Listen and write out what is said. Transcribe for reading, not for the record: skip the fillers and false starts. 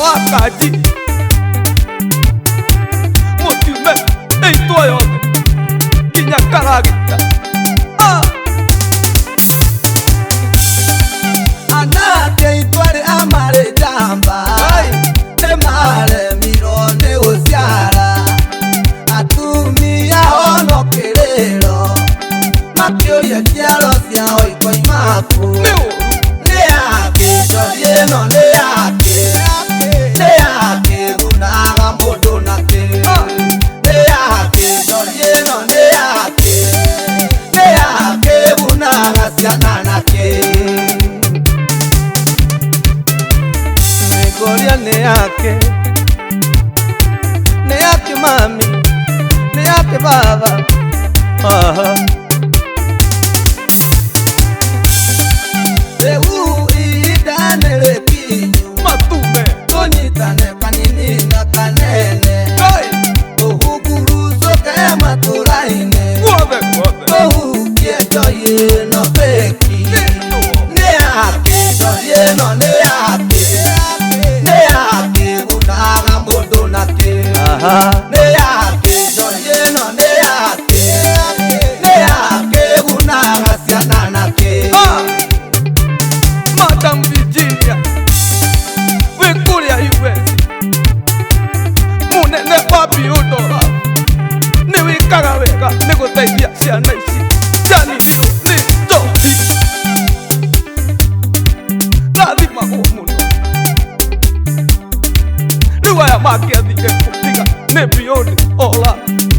wakaji Mutime Eito yothe Kinya karagita Anake itware amare jamba Ne mare mirone usiara Atumia ono kirero Makioria kiaro sia oiko imaku Ne ake jorieno ne ake unaga modo nake Ne ake jorieno ne ake unaga siana nake Goria ne yake mami, ne yake baba. Idane rekinyu Matume Tonyitane kanini na kanene Ohuguru soke maturaine Ohukie joye no peki Ne yake joye no ne yake unaga modo nake Ne yake joye no ne yake unaga siana nake Madam Virginia Wekuria US Munene papi udora Ni wikaga wega Ni gutethia ciana ici Cianirwo ni njohi Rathimagwo muno Riu aya mangĩathire kũtiga Nĩ beyond all that